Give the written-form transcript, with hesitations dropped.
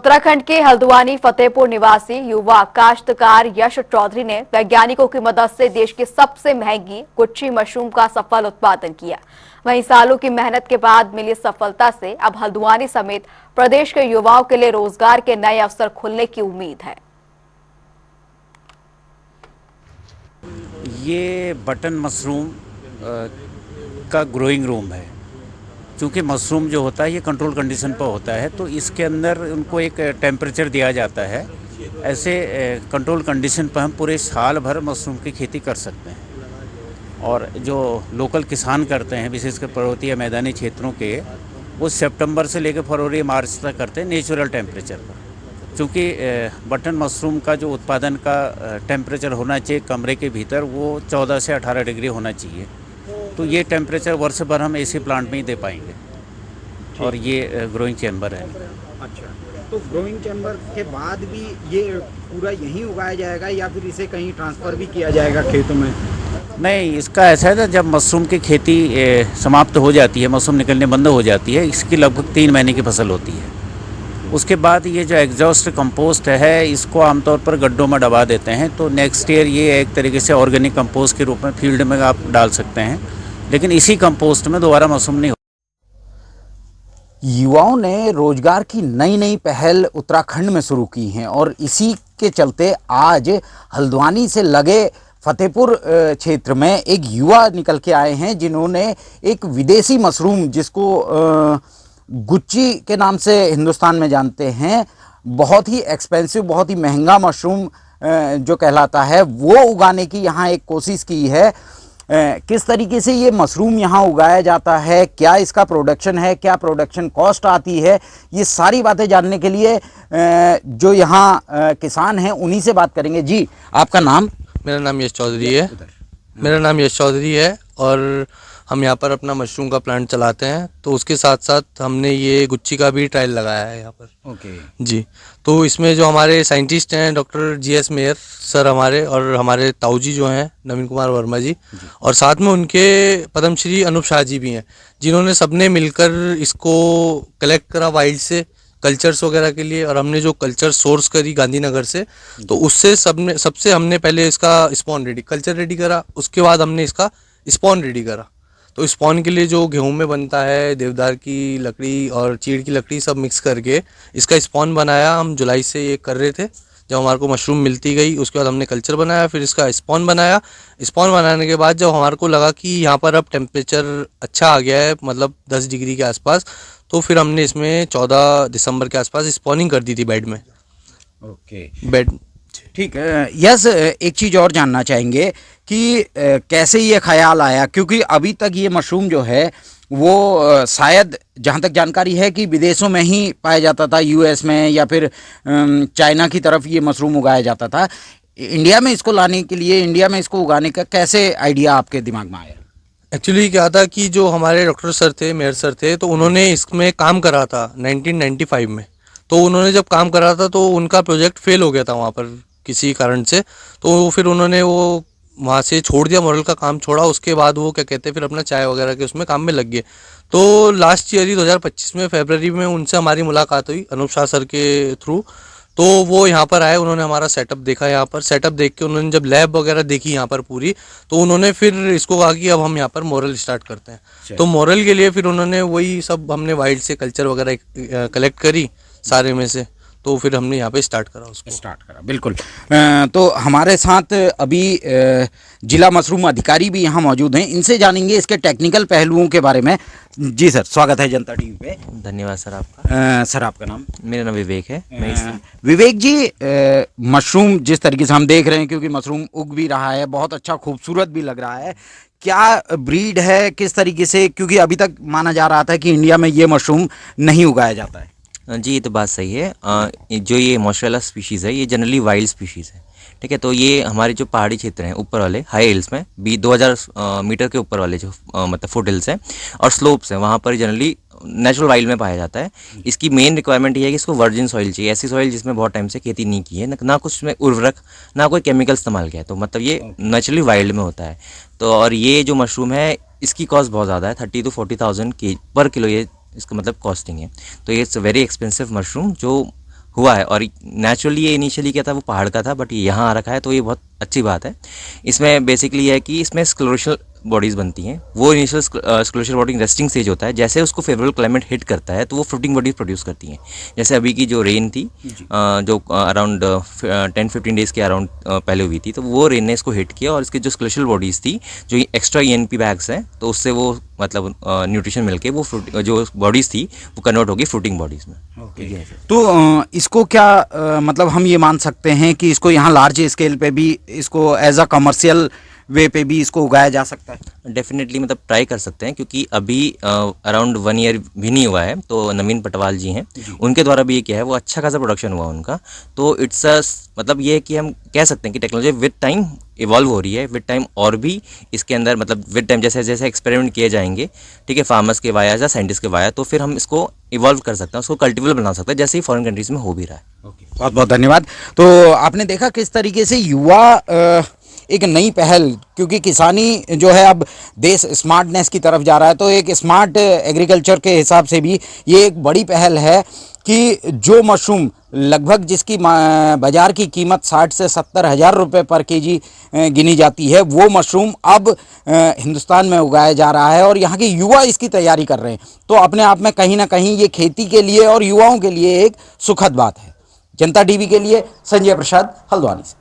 उत्तराखंड के हल्द्वानी फतेहपुर निवासी युवा काश्तकार यश चौधरी ने वैज्ञानिकों की मदद से देश की सबसे महंगी गुच्ची मशरूम का सफल उत्पादन किया। वहीं सालों की मेहनत के बाद मिली सफलता से अब हल्द्वानी समेत प्रदेश के युवाओं के लिए रोजगार के नए अवसर खुलने की उम्मीद है। ये बटन मशरूम का ग्रोइंग रूम है। क्योंकि मशरूम जो होता है ये कंट्रोल कंडीशन पर होता है, तो इसके अंदर उनको एक टेम्परेचर दिया जाता है। ऐसे कंट्रोल कंडीशन पर हम पूरे साल भर मशरूम की खेती कर सकते हैं। और जो लोकल किसान करते हैं, विशेषकर पर्वतीय मैदानी क्षेत्रों के, वो सितंबर से लेकर फरवरी मार्च तक करते हैं नेचुरल टेम्परेचर पर। क्योंकि बटन मशरूम का जो उत्पादन का टेम्परेचर होना चाहिए कमरे के भीतर, वो 14 से 18 डिग्री होना चाहिए। तो ये टेम्परेचर वर्ष भर हम एसी प्लांट में ही दे पाएंगे। और ये ग्रोइंग चैम्बर है। अच्छा, तो ग्रोइंग चैम्बर के बाद भी ये पूरा यहीं उगाया जाएगा या फिर इसे कहीं ट्रांसफ़र भी किया जाएगा खेतों में? नहीं, इसका ऐसा है ना, जब मशरूम की खेती समाप्त हो जाती है, मशरूम निकलने बंद हो जाती है, इसकी लगभग 3 महीने की फसल होती है। उसके बाद ये जो एग्जॉस्ट कंपोस्ट है, इसको आमतौर पर गड्ढों में दबा देते हैं। तो नेक्स्ट ईयर ये एक तरीके से ऑर्गेनिक कंपोस्ट के रूप में फील्ड में आप डाल सकते हैं, लेकिन इसी कंपोस्ट में दोबारा मशरूम नहीं। युवाओं ने रोजगार की नई नई पहल उत्तराखंड में शुरू की हैं और इसी के चलते आज हल्द्वानी से लगे फतेहपुर क्षेत्र में एक युवा निकल के आए हैं, जिन्होंने एक विदेशी मशरूम, जिसको गुच्ची के नाम से हिंदुस्तान में जानते हैं, बहुत ही एक्सपेंसिव, बहुत ही महंगा मशरूम जो कहलाता है, वो उगाने की यहाँ एक कोशिश की है। किस तरीके से ये मशरूम यहाँ उगाया जाता है, क्या इसका प्रोडक्शन है, क्या प्रोडक्शन कॉस्ट आती है, ये सारी बातें जानने के लिए जो यहाँ किसान हैं उन्हीं से बात करेंगे। जी, आपका नाम? मेरा नाम यश चौधरी है। और हम यहाँ पर अपना मशरूम का प्लांट चलाते हैं, तो उसके साथ साथ हमने ये गुच्ची का भी ट्रायल लगाया है यहाँ पर। ओके जी, तो इसमें जो हमारे साइंटिस्ट हैं डॉक्टर GS मेयर सर हमारे, और हमारे ताऊजी जो हैं नवीन कुमार वर्मा जी, और साथ में उनके पद्मश्री अनूप शाह जी भी हैं, जिन्होंने सबने मिलकर इसको कलेक्ट करा वाइल्ड से कल्चर्स वगैरह के लिए। और हमने जो कल्चर सोर्स करी गांधीनगर से, तो उससे सबसे हमने पहले इसका स्पॉन कल्चर रेडी करा, उसके बाद हमने इसका स्पॉन रेडी करा। तो स्पॉन के लिए जो गेहूं में बनता है, देवदार की लकड़ी और चीड़ की लकड़ी सब मिक्स करके इसका स्पॉन बनाया। हम जुलाई से ये कर रहे थे, जब हमारे को मशरूम मिलती गई उसके बाद हमने कल्चर बनाया, फिर इसका स्पॉन बनाया। स्पॉन बनाने के बाद जब हमारे को लगा कि यहाँ पर अब टेम्परेचर अच्छा आ गया है, मतलब 10 डिग्री के आसपास, तो फिर हमने इसमें 14 दिसंबर के आसपास स्पॉनिंग कर दी थी बेड में। ओके, बेड ठीक है। यस, एक चीज़ और जानना चाहेंगे कि कैसे ये ख्याल आया, क्योंकि अभी तक ये मशरूम जो है वो शायद जहाँ तक जानकारी है कि विदेशों में ही पाया जाता था, US में या फिर चाइना की तरफ ये मशरूम उगाया जाता था। इंडिया में इसको लाने के लिए, इंडिया में इसको उगाने का कैसे आइडिया आपके दिमाग में आया? एक्चुअली क्या था कि जो हमारे डॉक्टर सर थे, मेयर सर थे, तो उन्होंने इसमें काम करा था 1995 में। तो उन्होंने जब काम करा था तो उनका प्रोजेक्ट फेल हो गया था वहाँ पर किसी कारण से, तो फिर उन्होंने वो वहाँ से छोड़ दिया, मॉडल का काम छोड़ा। उसके बाद वो क्या कहते हैं, फिर अपना चाय वगैरह के उसमें काम में लग गए। तो लास्ट ईयर ही 2025 में फरवरी में उनसे हमारी मुलाकात हुई अनूप शाह सर के थ्रू। तो वो यहाँ पर आए, उन्होंने हमारा सेटअप देखा। यहाँ पर सेटअप देख के उन्होंने जब लैब वगैरह देखी यहाँ पर पूरी, तो उन्होंने फिर इसको कहा कि अब हम यहाँ पर मॉरल स्टार्ट करते हैं। तो मॉरल के लिए फिर उन्होंने वही सब, हमने वाइल्ड से कल्चर वगैरह कलेक्ट करी सारे में से, तो फिर हमने यहाँ पे स्टार्ट करा। बिल्कुल। तो हमारे साथ अभी जिला मशरूम अधिकारी भी यहाँ मौजूद हैं, इनसे जानेंगे इसके टेक्निकल पहलुओं के बारे में। जी सर, स्वागत है जनता टीवी पे। धन्यवाद सर आपका। सर, आपका नाम? मेरा नाम विवेक है। विवेक जी, मशरूम जिस तरीके से हम देख रहे हैं, क्योंकि मशरूम उग भी रहा है, बहुत अच्छा खूबसूरत भी लग रहा है, क्या ब्रीड है, किस तरीके से, क्योंकि अभी तक माना जा रहा था कि इंडिया में ये मशरूम नहीं उगाया जाता है? जी, ये तो बात सही है। जो ये मोशरेला स्पीशीज़ है, ये जनरली वाइल्ड स्पीशीज़ है, ठीक है। तो ये हमारे जो पहाड़ी क्षेत्र हैं ऊपर वाले हाई हिल्स में भी 2000 मीटर के ऊपर वाले जो मतलब फुट हिल्स हैं और स्लोप्स हैं, वहाँ पर जनरली नेचुरल वाइल्ड में पाया जाता है। इसकी मेन रिक्वायरमेंट ये है कि इसको वर्जिन सॉइल चाहिए, ऐसी सॉइल जिसमें बहुत टाइम से खेती नहीं की है, ना कुछ उसमें उर्वरक, ना कोई केमिकल इस्तेमाल किया है, तो मतलब ये नेचुरली वाइल्ड में होता है। तो और ये जो मशरूम है, इसकी कॉस्ट बहुत ज़्यादा है, 30 to 40,000 पर किलो ये इसका मतलब कॉस्टिंग है। तो ये इट्स वेरी एक्सपेंसिव मशरूम, जो हुआ है। और नेचुरली ये इनिशियली क्या था, वो पहाड़ का था, बट ये यहाँ आ रखा है, तो ये बहुत अच्छी बात है। इसमें बेसिकली ये है कि इसमें स्क्लेरोशियल बॉडीज़ बनती हैं। वो इनिशियल स्क्लेरोशियल बॉडी रेस्टिंग स्टेज होता है, जैसे उसको फेवरेबल क्लाइमेट हिट करता है तो वो फ्रूटिंग बॉडीज प्रोड्यूस करती हैं। जैसे अभी की जो रेन थी, जो अराउंड 10-15 डेज़ के अराउंड पहले हुई थी, तो वो रेन ने इसको हिट किया और इसकी जो स्क्लेरोशियल बॉडीज़ थी, जो एक्स्ट्रा ENP बैग्स हैं, तो उससे वो मतलब न्यूट्रिशन मिलके वो जो बॉडीज़ थी वो कन्वर्ट होगी फ्रूटिंग बॉडीज़ में। तो इसको क्या मतलब हम ये मान सकते हैं कि इसको यहाँ लार्ज स्केल पे भी इसको एज अ कमर्शियल वे पे भी इसको उगाया जा सकता है? डेफिनेटली मतलब ट्राई कर सकते हैं, क्योंकि अभी अराउंड 1 ईयर भी नहीं हुआ है, तो नवीन पटवाल जी हैं, उनके द्वारा भी ये किया है, वो अच्छा खासा प्रोडक्शन हुआ उनका। तो इट्स अ मतलब ये है कि हम कह सकते हैं कि टेक्नोलॉजी विद टाइम इवॉल्व हो रही है, विद टाइम और भी इसके अंदर मतलब विद टाइम जैसे जैसे एक्सपेरिमेंट किए जाएंगे, ठीक है, फार्मर्स के वाया या साइंटिस्ट के वाया, तो फिर हम इसको इवॉल्व कर सकते हैं, उसको कल्टिवेबल बना सकते हैं, जैसे ही फॉरेन कंट्रीज़ में हो भी रहा है। बहुत बहुत धन्यवाद। तो आपने देखा किस तरीके से युवा एक नई पहल, क्योंकि किसानी जो है अब देश स्मार्टनेस की तरफ जा रहा है, तो एक स्मार्ट एग्रीकल्चर के हिसाब से भी ये एक बड़ी पहल है कि जो मशरूम लगभग जिसकी बाज़ार की कीमत 60 से 70 हज़ार रुपये पर केजी गिनी जाती है, वो मशरूम अब हिंदुस्तान में उगाया जा रहा है और यहाँ के युवा इसकी तैयारी कर रहे हैं। तो अपने आप में कहीं ना कहीं ये खेती के लिए और युवाओं के लिए एक सुखद बात है। जनता टीवी के लिए संजय प्रसाद, हल्द्वानी से।